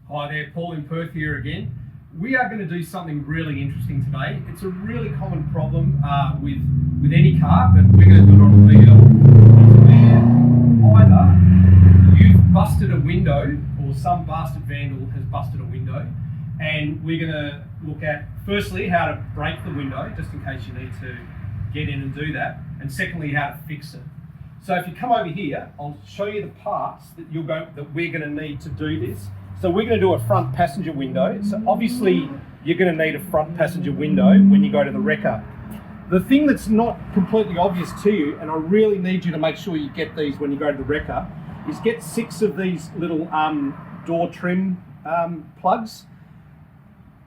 Hi there, Paul in Perth here again. We are going to do something really interesting today. It's a really common problem with any car, but we're going to do it on a BL. Where either you've busted a window or some bastard vandal has busted a window, and we're going to look at firstly how to break the window, just in case you need to get in and do that, and secondly how to fix it. So if you come over here, I'll show you the parts that we're going to need to do this. So we're going to do a front passenger window. So obviously you're going to need a front passenger window when you go to the wrecker. The thing that's not completely obvious to you, and I really need you to make sure you get these when you go to the wrecker, is get 6 of these little door trim plugs.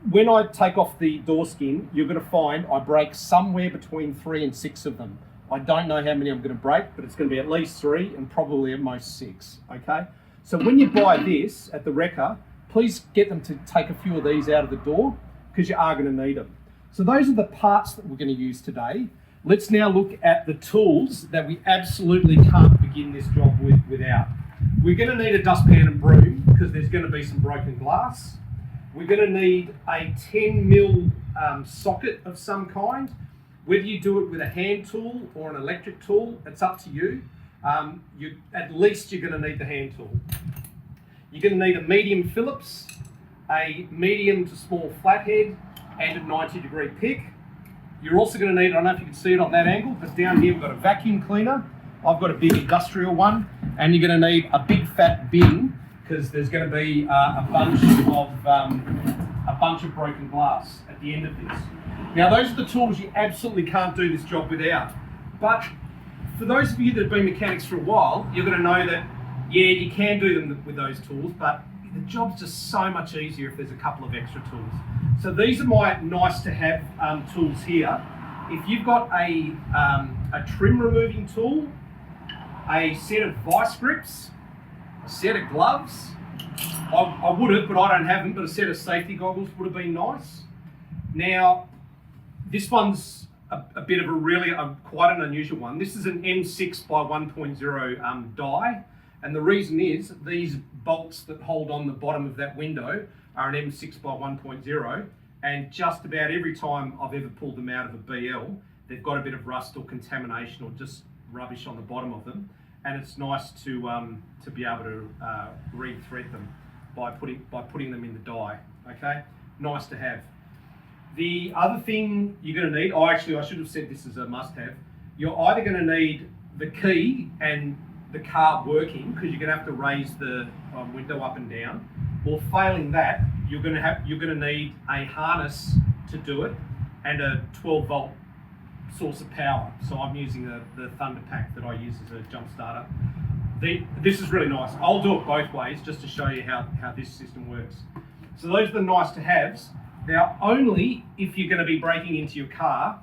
When I take off the door skin, you're going to find I break somewhere between 3 and 6 of them. I don't know how many I'm going to break, but it's going to be at least 3 and probably at most 6, okay? So when you buy this at the wrecker, please get them to take a few of these out of the door because you are going to need them. So those are the parts that we're going to use today. Let's now look at the tools that we absolutely can't begin this job without. We're going to need a dustpan and broom because there's going to be some broken glass. We're going to need a 10mm socket of some kind. Whether you do it with a hand tool or an electric tool, it's up to you. At least you're going to need the hand tool. You're going to need a medium Phillips, a medium to small flathead, and a 90-degree pick. You're also going to need, I don't know if you can see it on that angle, but down here we've got a vacuum cleaner. I've got a big industrial one, and you're going to need a big fat bin because there's going to be a bunch of broken glass at the end of this. Now those are the tools you absolutely can't do this job without. But for those of you that have been mechanics for a while, you're going to know that, yeah, you can do them with those tools, but the job's just so much easier if there's a couple of extra tools. So these are my nice to have tools here. If you've got a trim removing tool, a set of vice grips, a set of gloves, I would have, but I don't have them, but a set of safety goggles would have been nice. Now, this one's a bit of quite an unusual one. This is an M6 by 1.0 die, and the reason is these bolts that hold on the bottom of that window are an M6 by 1.0, and just about every time I've ever pulled them out of a BL, they've got a bit of rust or contamination or just rubbish on the bottom of them, and it's nice to be able to re-thread them by putting them in the die. Okay, nice to have. The other thing you're going to need, I should have said this as a must-have. You're either going to need the key and the car working because you're going to have to raise the window up and down, or failing that, you're going to need a harness to do it and a 12-volt source of power. So I'm using the Thunder Pack that I use as a jump starter. This is really nice. I'll do it both ways just to show you how this system works. So those are the nice to haves. Now, only if you're going to be breaking into your car,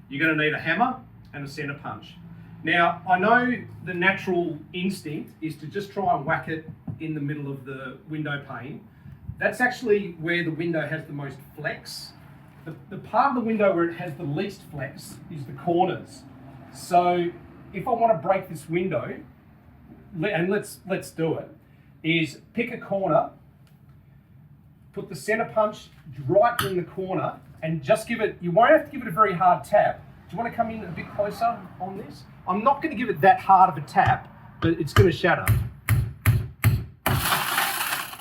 you're going to need a hammer and a center punch. Now, I know the natural instinct is to just try and whack it in the middle of the window pane. That's actually where the window has the most flex. The part of the window where it has the least flex is the corners. So if I want to break this window, and let's do it, is pick a corner, put the center punch right in the corner, and just give it, you won't have to give it a very hard tap. Do you want to come in a bit closer on this? I'm not going to give it that hard of a tap, but it's going to shatter.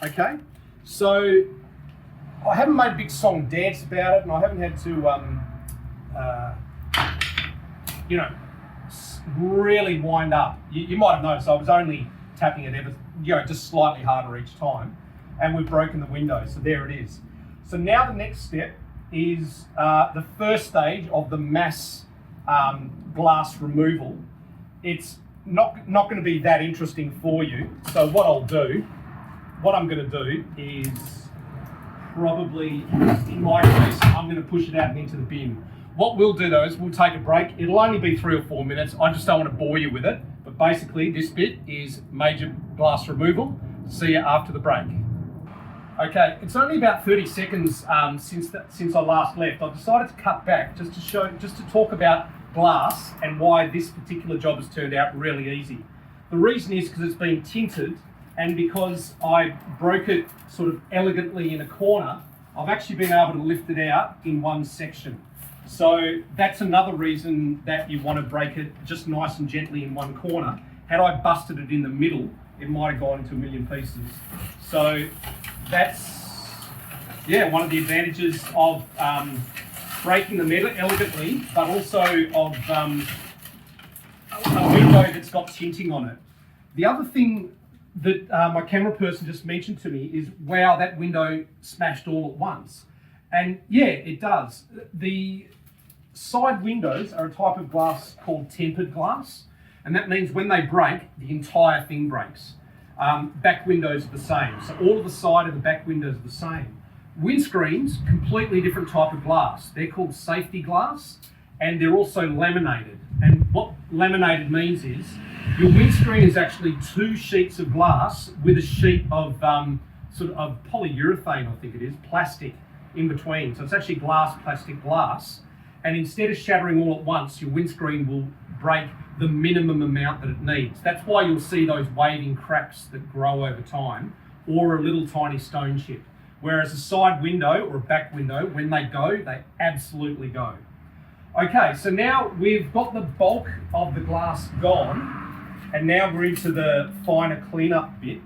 Okay, so I haven't made a big song dance about it, and I haven't had to, really wind up. You might have noticed I was only tapping it ever, just slightly harder each time, and we've broken the window, so there it is. So now the next step is the first stage of the mass glass removal. It's not going to be that interesting for you. So what I'm going to do is probably, in my case, I'm going to push it out and into the bin. What we'll do though is we'll take a break. It'll only be 3 or 4 minutes. I just don't want to bore you with it. But basically this bit is major glass removal. See you after the break. Okay, it's only about 30 seconds since I last left. I've decided to cut back just to talk about glass and why this particular job has turned out really easy. The reason is because it's been tinted and because I broke it sort of elegantly in a corner, I've actually been able to lift it out in one section. So that's another reason that you want to break it just nice and gently in one corner. Had I busted it in the middle, it might have gone into a million pieces. So that's, yeah, one of the advantages of breaking the metal elegantly, but also of a window that's got tinting on it. The other thing that my camera person just mentioned to me is, wow, that window smashed all at once. And yeah, it does. The side windows are a type of glass called tempered glass, and that means when they break, the entire thing breaks. Back windows are the same, so all of the side of the back windows are the same. Windscreens, completely different type of glass. They're called safety glass, and they're also laminated. And what laminated means is your windscreen is actually two sheets of glass with a sheet of sort of polyurethane, I think it is, plastic in between. So it's actually glass, plastic, glass. And instead of shattering all at once, your windscreen will break the minimum amount that it needs. That's why you'll see those waving cracks that grow over time, or a little tiny stone chip. Whereas a side window or a back window, when they go, they absolutely go. Okay, so now we've got the bulk of the glass gone, and now we're into the finer cleanup bit.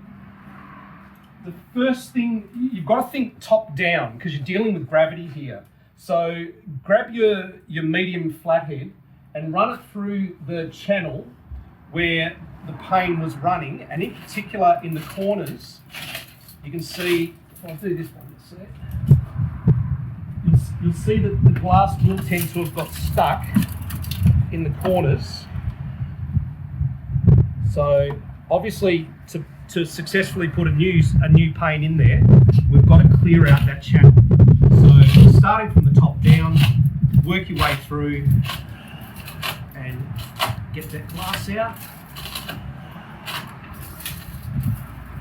The first thing, you've got to think top down because you're dealing with gravity here. So grab your medium flathead and run it through the channel where the pane was running, and in particular in the corners, you can see, if I do this one, you'll see that the glass will tend to have got stuck in the corners. So obviously to successfully put a new pane in there, we've got to clear out that channel. So starting from the top down, work your way through and get that glass out.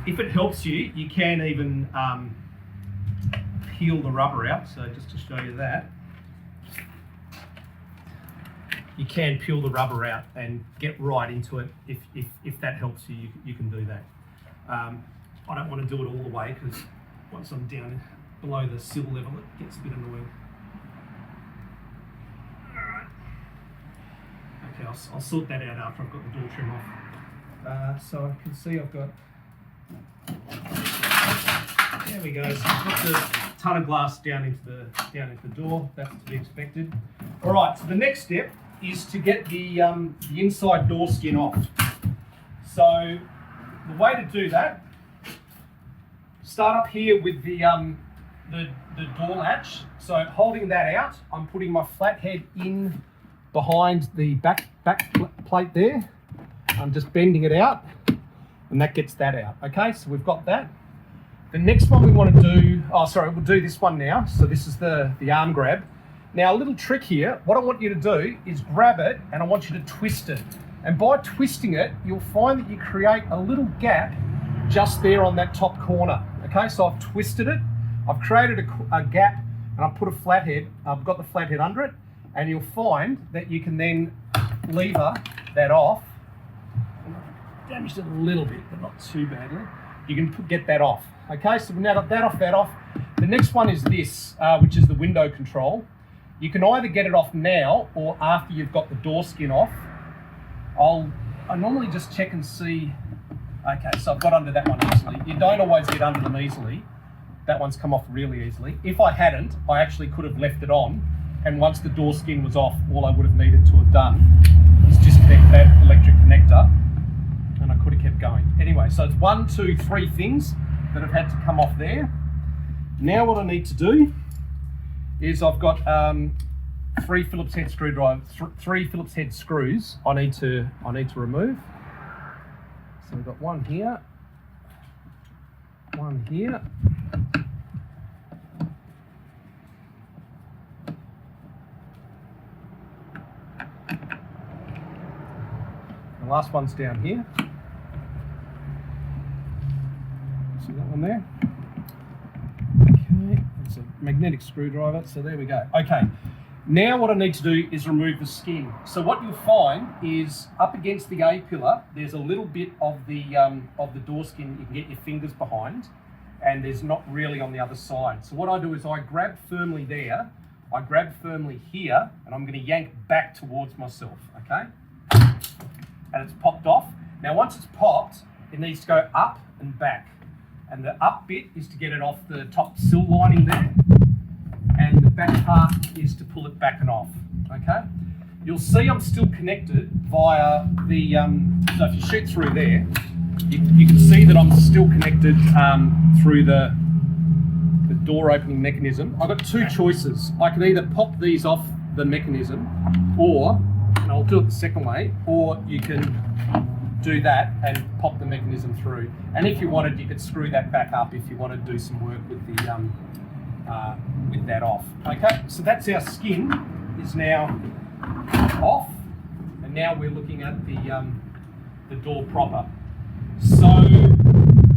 If it helps you, you can even peel the rubber out. So just to show you that, you can peel the rubber out and get right into it. If that helps you, you can do that. I don't want to do it all the way because once I'm down below the sill level, it gets a bit annoying. Alright. Okay, I'll sort that out after I've got the door trim off. So I can see I've got, there we go, so I've got the ton of glass down into the door. That's to be expected. Alright, so the next step is to get the inside door skin off. So the way to do that, start up here with the door latch. So holding that out, I'm putting my flathead in behind the back plate there. I'm just bending it out, and that gets that out. Okay, so we've got that. The next one we want to do, we'll do this one now. So this is the arm grab. Now a little trick here, what I want you to do is grab it and I want you to twist it. And by twisting it, you'll find that you create a little gap just there on that top corner. Okay, so I've twisted it, I've created a gap, and I've put a flathead, I've got the flathead under it, and you'll find that you can then lever that off. Damaged it a little bit, but not too badly. You can get that off. Okay, so we've now got that off. The next one is this, which is the window control. You can either get it off now or after you've got the door skin off. I normally just check and see. Okay, so I've got under that one easily. You don't always get under them easily. That one's come off really easily. If I hadn't, I actually could have left it on, and once the door skin was off, all I would have needed to have done was disconnect that electric connector, and I could have kept going. Anyway, so it's 1, 2, 3 things that have had to come off there. Now what I need to do is I've got 3 Phillips head screwdrivers, 3 Phillips head screws I need to remove. So we've got one here, one here, the last one's down here. See that one there? Okay, it's a magnetic screwdriver, so there we go. Okay, Now what I need to do is remove the skin. So what you'll find is up against the A pillar, there's a little bit of the door skin you can get your fingers behind, and there's not really on the other side. So what I do is I grab firmly there, I grab firmly here, and I'm going to yank back towards myself, okay? And it's popped off. Now once it's popped, it needs to go up and back. And the up bit is to get it off the top sill lining there, and the back part is to pull it back and off, okay? You'll see I'm still connected via the, so if you shoot through there, you can see that I'm still connected through the door opening mechanism. I've got two choices. I can either pop these off the mechanism, or, and I'll do it the second way, or you can do that and pop the mechanism through. And if you wanted, you could screw that back up if you want to do some work with the with that off. Okay, so that's our skin is now off, and now we're looking at the door proper. So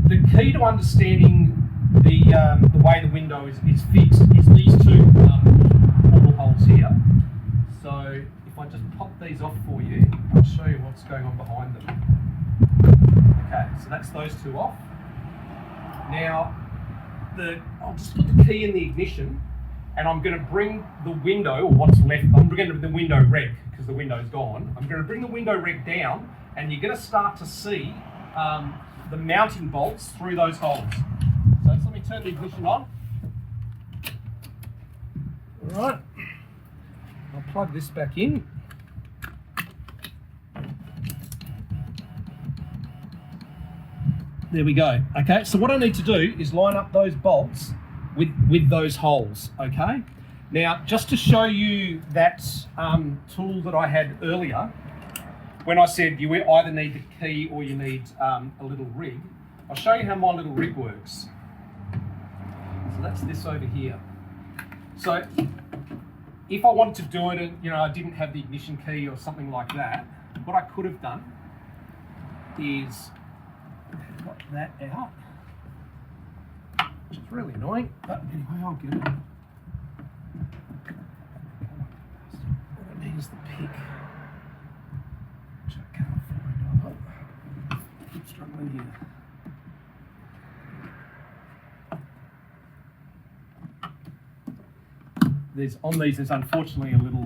the key to understanding the way the window is fixed is these two portal holes here. So if I just pop these off for you, I'll show you what's going on behind them. Okay, so that's those two off. Now I'll just put the key in the ignition, and I'm going to bring the window, or what's left, I'm going to the window reg, because the window's gone. I'm going to bring the window reg down, and you're going to start to see the mounting bolts through those holes. So let me turn the ignition on. All right, I'll plug this back in. There we go. Okay, so what I need to do is line up those bolts with those holes, okay? Now, just to show you that tool that I had earlier, when I said you either need the key or you need a little rig, I'll show you how my little rig works. So that's this over here. So if I wanted to do it and I didn't have the ignition key or something like that, what I could have done is got that out, which is really annoying, but anyway, I'll get it. What I need is the pick, which I can't find. I keep struggling here. There's unfortunately a little,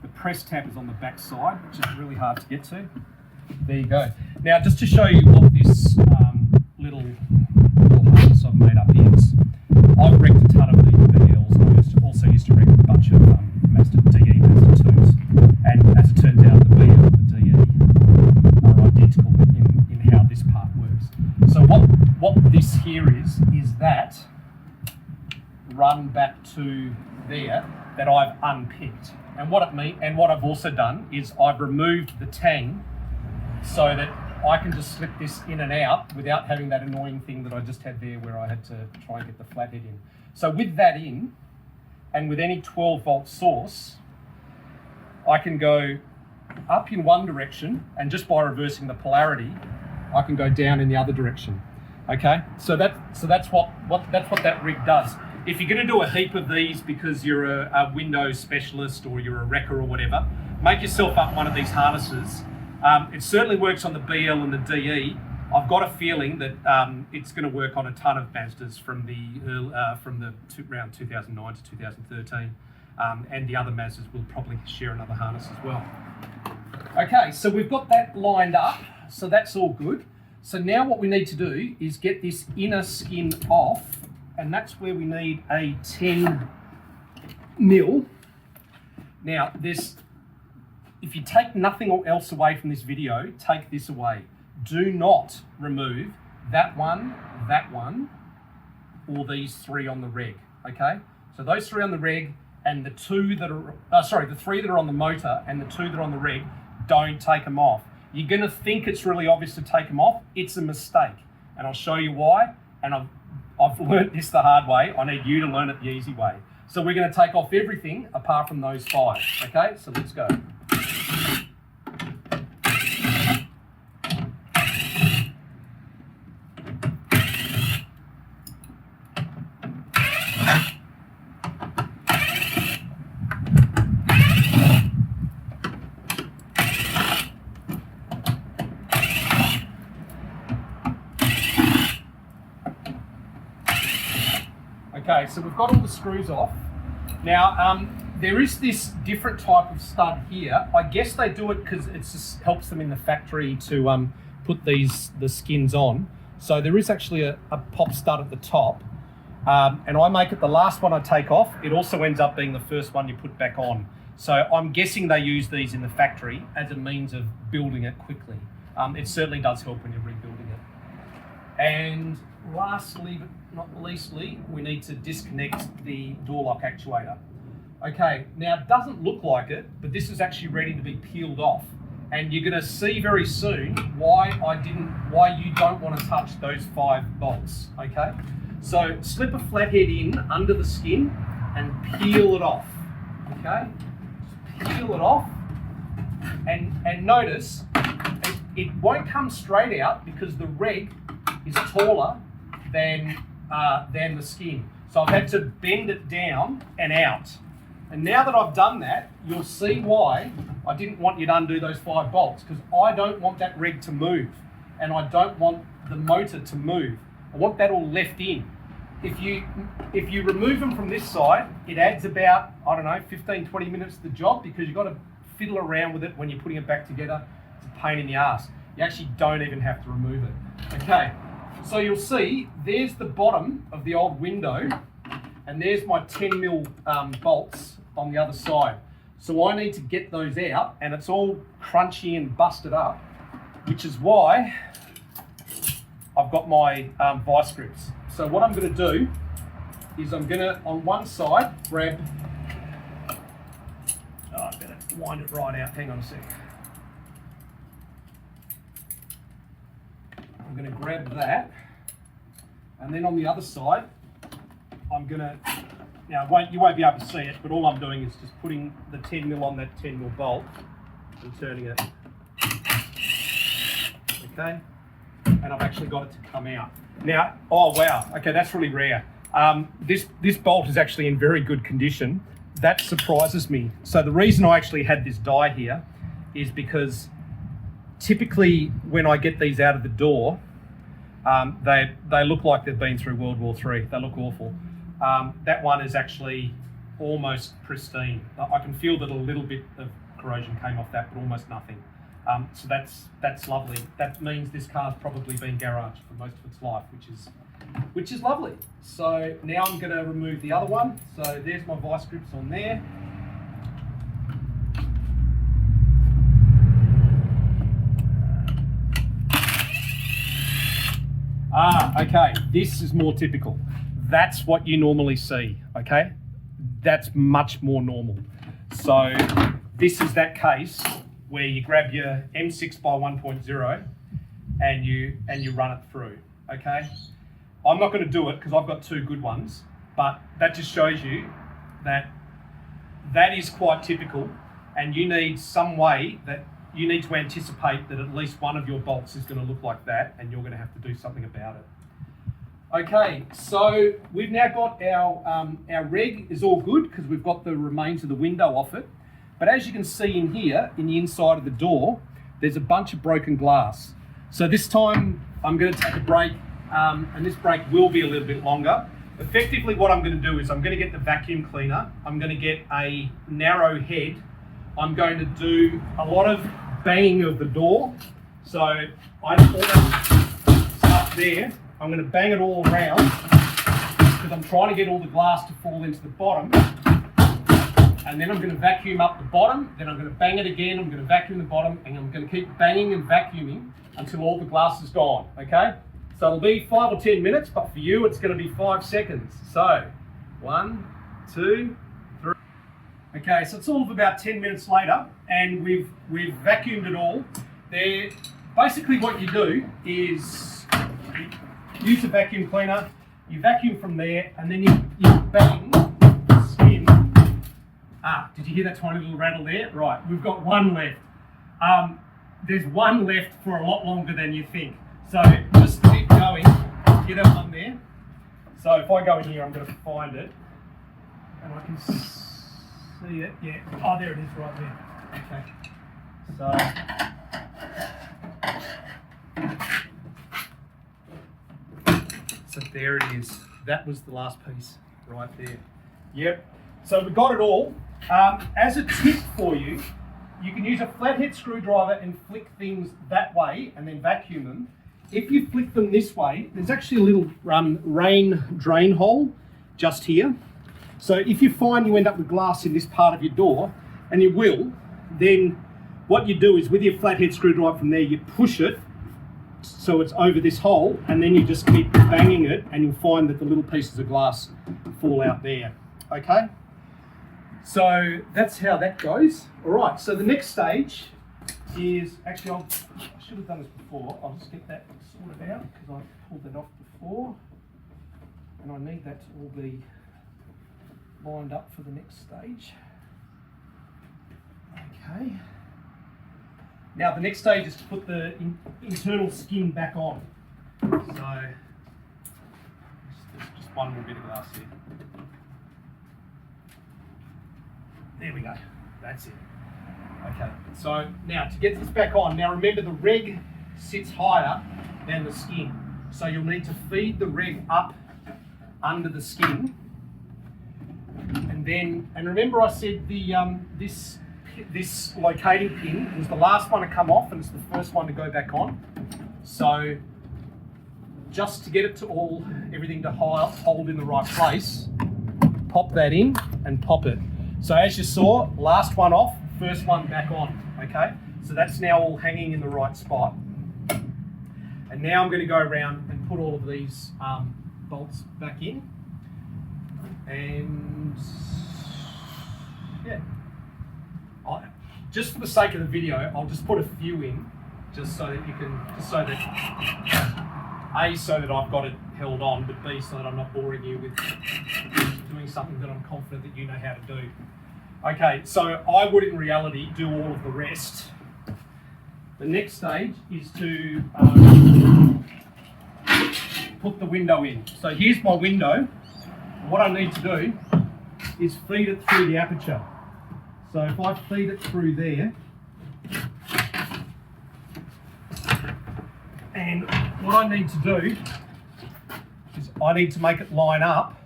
the press tab is on the back side, which is really hard to get to. There you go. Now, just to show you what this little harness I've made up is, I've wrecked a ton of these BLs. I also used to wreck a bunch of DE Mazda 2s. And as it turns out, the BL and the DE are identical in how this part works. So what this here is that run back to there that I've unpicked. And what I've also done is I've removed the tang so that I can just slip this in and out without having that annoying thing that I just had there where I had to try and get the flathead in. So with that in, and with any 12-volt source, I can go up in one direction, and just by reversing the polarity, I can go down in the other direction. Okay, so that's what that rig does. If you're going to do a heap of these because you're a Windows specialist or you're a wrecker or whatever, make yourself up one of these harnesses. It certainly works on the BL and the DE. I've got a feeling that it's going to work on a ton of Mazdas from around 2009 to 2013, and the other Mazdas will probably share another harness as well. Okay, so we've got that lined up, so that's all good. So now what we need to do is get this inner skin off, and that's where we need a 10 mil. Now, if you take nothing else away from this video, take this away. Do not remove that one, or these three on the reg, okay? So those three on the reg and the two that are, the three that are on the motor and the two that are on the reg, don't take them off. You're gonna think it's really obvious to take them off. It's a mistake, and I'll show you why, and I've learnt this the hard way. I need you to learn it the easy way. So we're gonna take off everything apart from those five, okay? So let's go. Okay, so we've got all the screws off. Now, there is this different type of stud here. I guess they do it because it just helps them in the factory to put the skins on. So there is actually a pop stud at the top. And I make it the last one I take off. It also ends up being the first one you put back on. So I'm guessing they use these in the factory as a means of building it quickly. It certainly does help when you're rebuilding it. And lastly, but not leastly, we need to disconnect the door lock actuator. Okay, now it doesn't look like it, but this is actually ready to be peeled off. And you're gonna see very soon why you don't want to touch those 5 bolts, okay? So slip a flathead in under the skin and peel it off, okay? Just peel it off, and notice it won't come straight out because the reg is taller than the skin. So I've had to bend it down and out. And now that I've done that, you'll see why I didn't want you to undo those 5 bolts, because I don't want that reg to move and I don't want the motor to move. I want that all left in. If you remove them from this side, it adds about, I don't know, 15, 20 minutes to the job, because you've got to fiddle around with it when you're putting it back together. It's a pain in the ass. You actually don't even have to remove it. Okay, so you'll see there's the bottom of the old window, and there's my 10mm bolts on the other side. So I need to get those out, and it's all crunchy and busted up, which is why I've got my vice grips. So what I'm going to do is I'm going to, on one side, grab, I better wind it right out, hang on a sec. I'm going to grab that, and then on the other side, I'm going to, now you won't be able to see it, but all I'm doing is just putting the 10mm on that 10mm bolt and turning it. Okay, and I've actually got it to come out. Now, oh wow, okay, that's really rare. This bolt is actually in very good condition. That surprises me. So the reason I actually had this die here is because typically when I get these out of the door, they look like they've been through World War III. They look awful. That one is actually almost pristine. I can feel that a little bit of corrosion came off that, but almost nothing. So that's lovely. That means this car's probably been garaged for most of its life, which is lovely. So now I'm going to remove the other one. So there's my vice grips on there. Okay, this is more typical. That's what you normally see, okay? That's much more normal. So this is that case where you grab your M6 by 1.0 and you run it through, okay? I'm not going to do it because I've got 2 good ones, but that just shows you that that is quite typical, and you need some way that you need to anticipate that at least one of your bolts is going to look like that, and you're going to have to do something about it. Okay, so we've now got our reg is all good because we've got the remains of the window off it. But as you can see in here, in the inside of the door, there's a bunch of broken glass. So this time I'm going to take a break, and this break will be a little bit longer. Effectively what I'm going to do is I'm going to get the vacuum cleaner, I'm going to get a narrow head, I'm going to do a lot of banging of the door. So I almost start there. I'm going to bang it all around because I'm trying to get all the glass to fall into the bottom. And then I'm going to vacuum up the bottom, then I'm going to bang it again, I'm going to vacuum the bottom, and I'm going to keep banging and vacuuming until all the glass is gone, okay? So it'll be 5 or 10 minutes, but for you it's going to be 5 seconds. So, 1, 2, 3. Okay, so it's all of about 10 minutes later, and we've vacuumed it all. Basically what you do is use a vacuum cleaner, you vacuum from there, and then you bang the skin. Did you hear that tiny little rattle there? Right, we've got one left. There's one left for a lot longer than you think. So just keep going, get that one there. So if I go in here, I'm going to find it, and I can see it. Yeah, oh, there it is right there. Okay. So there it is. That was the last piece. right there. Yep. So we've got it all. As a tip for you, you can use a flathead screwdriver and flick things that way and then vacuum them. If you flick them this way, there's actually a little rain drain hole just here. So if you find you end up with glass in this part of your door, and you will, then what you do is with your flathead screwdriver from there, you push it so it's over this hole, and then you just keep banging it, and you'll find that the little pieces of glass fall out there. Okay? So that's how that goes. All right, so the next stage is, actually I should have done this before. I'll just get that sorted out because I pulled that off before, and I need that to all be lined up for the next stage. Okay. Now the next stage is to put the internal skin back on. So just one more bit of glass here. There we go. That's it. Okay. So now to get this back on, now remember the reg sits higher than the skin. So you'll need to feed the reg up under the skin. And remember I said the this locating pin was the last one to come off and it's the first one to go back on. So just to get it to everything to hold in the right place, pop that in and pop it. So as you saw, last one off, first one back on, okay? So that's now all hanging in the right spot. And now I'm going to go around and put all of these bolts back in. And yeah, just for the sake of the video, I'll just put a few in, just so that so that I've got it held on, but B, so that I'm not boring you with doing something that I'm confident that you know how to do. Okay, so I would in reality do all of the rest. The next stage is to put the window in. So here's my window. What I need to do is feed it through the aperture. So if I feed it through there, and what I need to do is I need to make it line up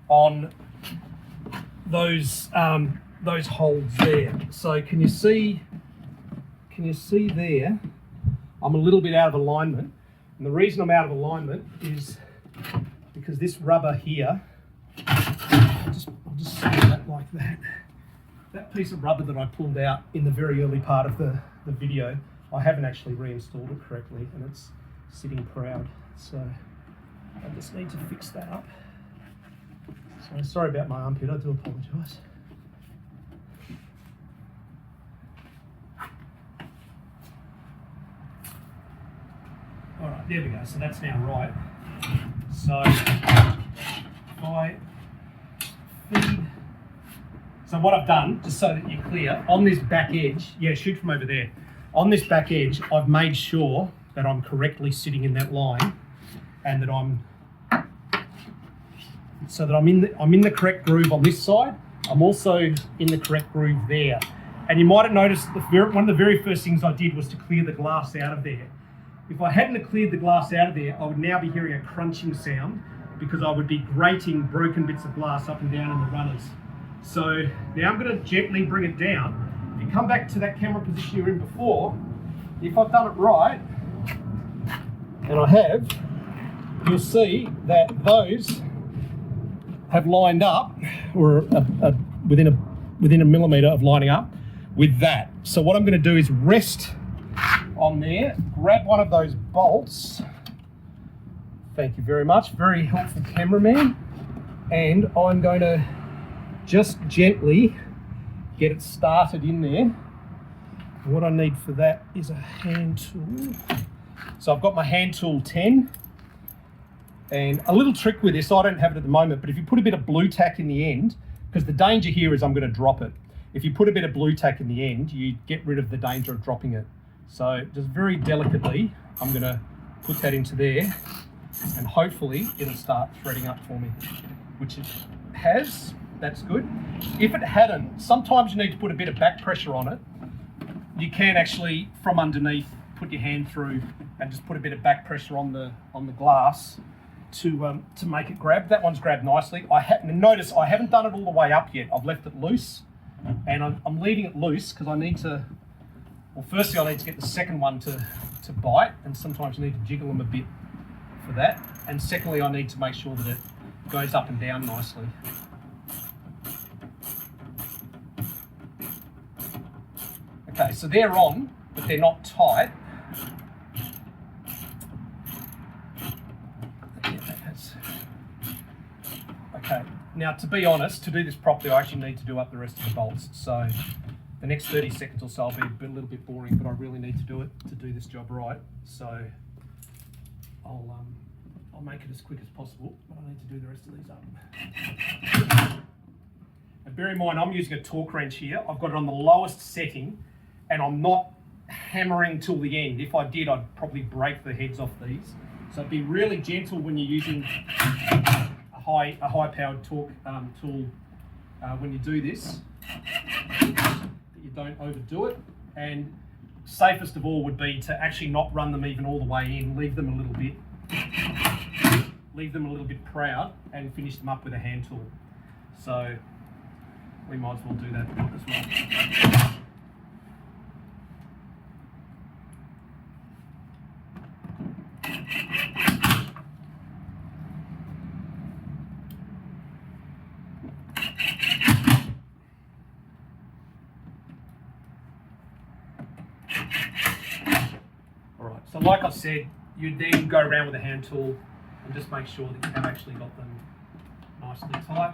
on those holes there. So can you see there? I'm a little bit out of alignment, and the reason I'm out of alignment is because this rubber here, I'll just say that like that. That piece of rubber that I pulled out in the very early part of the video, I haven't actually reinstalled it correctly, and it's sitting proud. So I just need to fix that up. So sorry about my armpit, I do apologise. All right, there we go. So that's now right. So if I feed. So what I've done, just so that you're clear, on this back edge, yeah, shoot from over there. On this back edge, I've made sure that I'm correctly sitting in that line, and that I'm in the correct groove on this side. I'm also in the correct groove there. And you might have noticed one of the very first things I did was to clear the glass out of there. If I hadn't cleared the glass out of there, I would now be hearing a crunching sound because I would be grating broken bits of glass up and down in the runners. So now I'm going to gently bring it down. If you come back to that camera position you were in before, if I've done it right, and I have, you'll see that those have lined up, or within a millimetre of lining up with that. So what I'm going to do is rest on there, grab one of those bolts. Thank you very much, very helpful cameraman. And I'm going to just gently get it started in there. What I need for that is a hand tool. So I've got my hand tool 10. And a little trick with this, I don't have it at the moment, but if you put a bit of blue tack in the end, because the danger here is I'm going to drop it. If you put a bit of blue tack in the end, you get rid of the danger of dropping it. So just very delicately, I'm going to put that into there, and hopefully it'll start threading up for me, which it has. That's good. If it hadn't, sometimes you need to put a bit of back pressure on it. You can actually, from underneath, put your hand through and just put a bit of back pressure on the glass to make it grab. That one's grabbed nicely. Notice I haven't done it all the way up yet. I've left it loose, and I'm leaving it loose because I need to. Well, firstly I need to get the second one to bite, and sometimes you need to jiggle them a bit for that. And secondly, I need to make sure that it goes up and down nicely. Okay, so they're on, but they're not tight. Okay, now to be honest, to do this properly, I actually need to do up the rest of the bolts. So the next 30 seconds or so will be a little bit boring, but I really need to do it to do this job right. So I'll make it as quick as possible, but I need to do the rest of these up. And bear in mind, I'm using a torque wrench here. I've got it on the lowest setting, and I'm not hammering till the end. If I did, I'd probably break the heads off these. So be really gentle when you're using a high-powered torque tool when you do this, that you don't overdo it. And safest of all would be to actually not run them even all the way in, leave them a little bit proud, and finish them up with a hand tool. So we might as well do that as well. So like I said, you then go around with a hand tool and just make sure that you have actually got them nicely tight.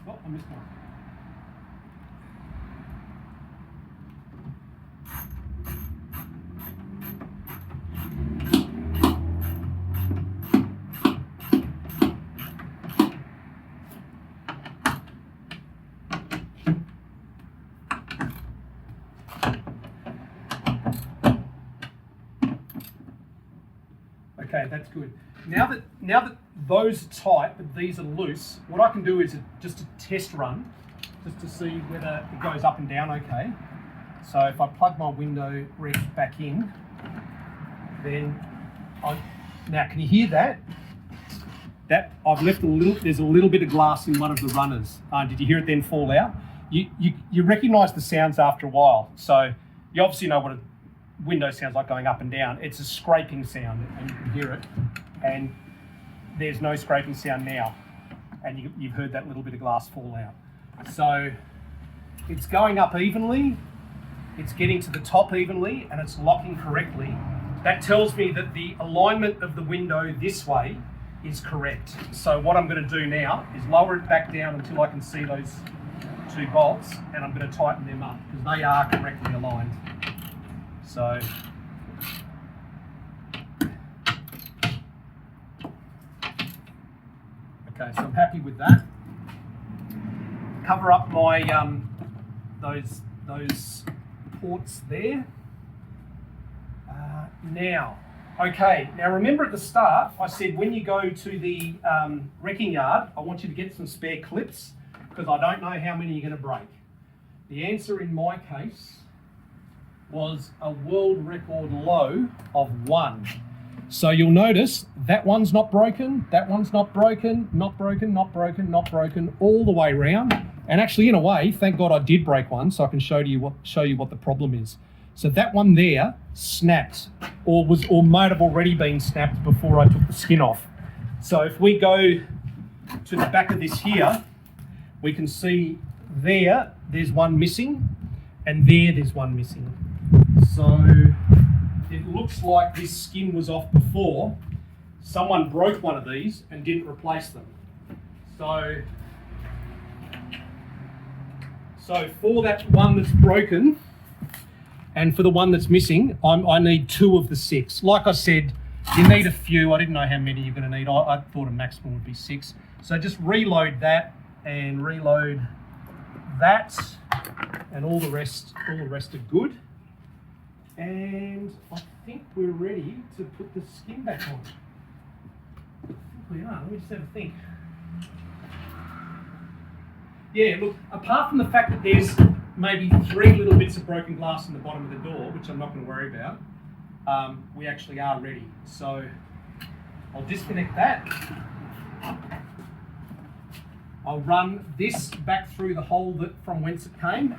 Oh, I missed one. Okay, that's good. Now that those are tight, but these are loose, what I can do is just a test run, just to see whether it goes up and down okay. So if I plug my window ref back in, then now can you hear that? That I've left there's a little bit of glass in one of the runners. Did you hear it then fall out? You recognise the sounds after a while, so you obviously know what a window sounds like going up and down. It's a scraping sound, and you can hear it, and there's no scraping sound now, and you've heard that little bit of glass fall out. So it's going up evenly, it's getting to the top evenly, and it's locking correctly. That tells me that the alignment of the window this way is correct. So what I'm going to do now is lower it back down until I can see those two bolts, and I'm going to tighten them up because they are correctly aligned. So okay, so I'm happy with that. Cover up my those ports there. Now remember at the start I said when you go to the wrecking yard, I want you to get some spare clips because I don't know how many you're going to break. The answer in my case was a world record low of 1. So you'll notice that one's not broken, that one's not broken, not broken, not broken, not broken, all the way around. And actually, in a way, thank God I did break one, so I can show you what the problem is. So that one there snapped, or might have already been snapped before I took the skin off. So if we go to the back of this here, we can see there's one missing, and there's one missing. So it looks like this skin was off before. Someone broke one of these and didn't replace them. So for that one that's broken and for the one that's missing, I need 2 of the 6. Like I said, you need a few. I didn't know how many you're going to need. I thought a maximum would be 6. So just reload that and reload that, and all the rest are good. And I think we're ready to put the skin back on. I think we are. Let me just have a think. Yeah, look, apart from the fact that there's maybe 3 little bits of broken glass in the bottom of the door, which I'm not going to worry about, we actually are ready. So I'll disconnect that. I'll run this back through the hole from whence it came.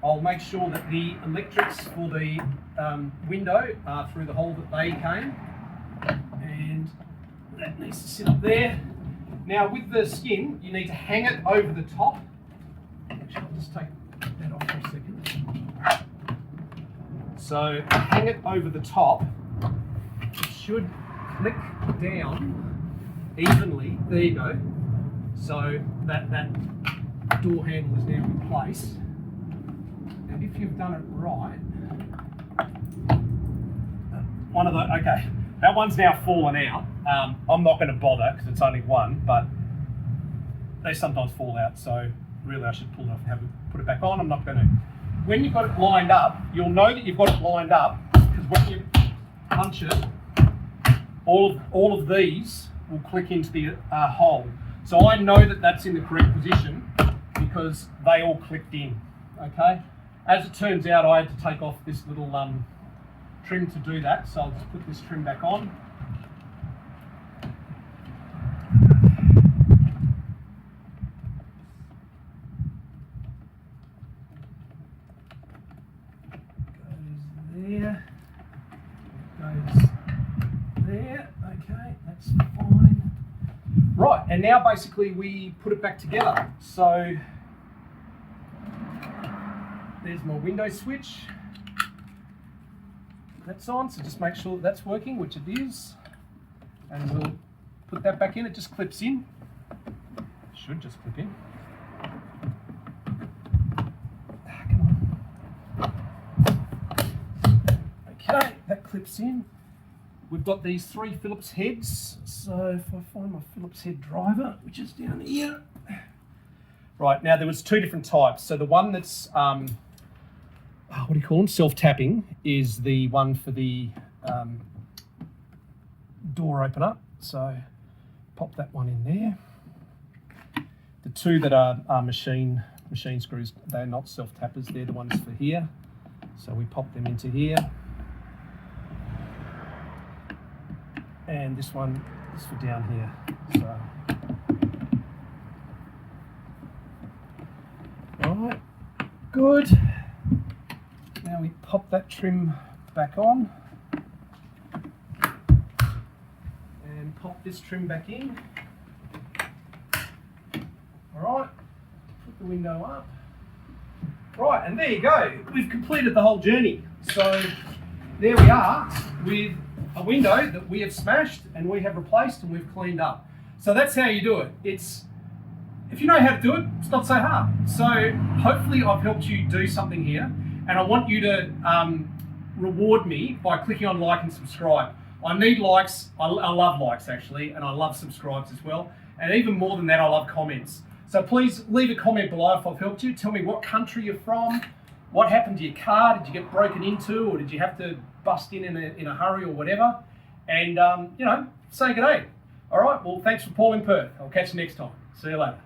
I'll make sure that the electrics for the window are through the hole that they came. And that needs to sit up there. Now with the skin, you need to hang it over the top. Actually, I'll just take that off for a second. So hang it over the top. It should click down evenly. There you go. So that door handle is now in place. And if you've done it right, one of the, okay, that one's now fallen out. I'm not going to bother because it's only one, but they sometimes fall out. So really I should pull it off and put it back on. I'm not going to. When you've got it lined up, you'll know that you've got it lined up because when you punch it, all of these will click into the hole. So I know that that's in the correct position because they all clicked in, okay? As it turns out, I had to take off this little trim to do that, so I'll just put this trim back on. Goes there, goes there, okay, that's fine. Right, and now basically we put it back together. So there's my window switch. That's on, so just make sure that's working, which it is. And we'll put that back in, it just clips in. Should just clip in. Come on. Okay, that clips in. We've got these 3 Phillips heads. So if I find my Phillips head driver, which is down here. Right, now there was 2 different types. So the one that's, what do you call them? Self-tapping is the one for the door opener. So pop that one in there. The 2 that are machine screws, they're not self-tappers, they're the ones for here. So we pop them into here. And this one is for down here. So, all right, good. Now we pop that trim back on and pop this trim back in. All right, put the window up. Right, and there you go. We've completed the whole journey. So there we are with a window that we have smashed and we have replaced and we've cleaned up. So that's how you do it. If you know how to do it, it's not so hard. So hopefully I've helped you do something here, and I want you to reward me by clicking on like and subscribe. I need likes, I love likes actually, and I love subscribes as well. And even more than that, I love comments. So please leave a comment below if I've helped you. Tell me what country you're from, what happened to your car, did you get broken into, or did you have to bust in a hurry or whatever? And, say good day. All right, well, thanks for Paul in Perth. I'll catch you next time. See you later.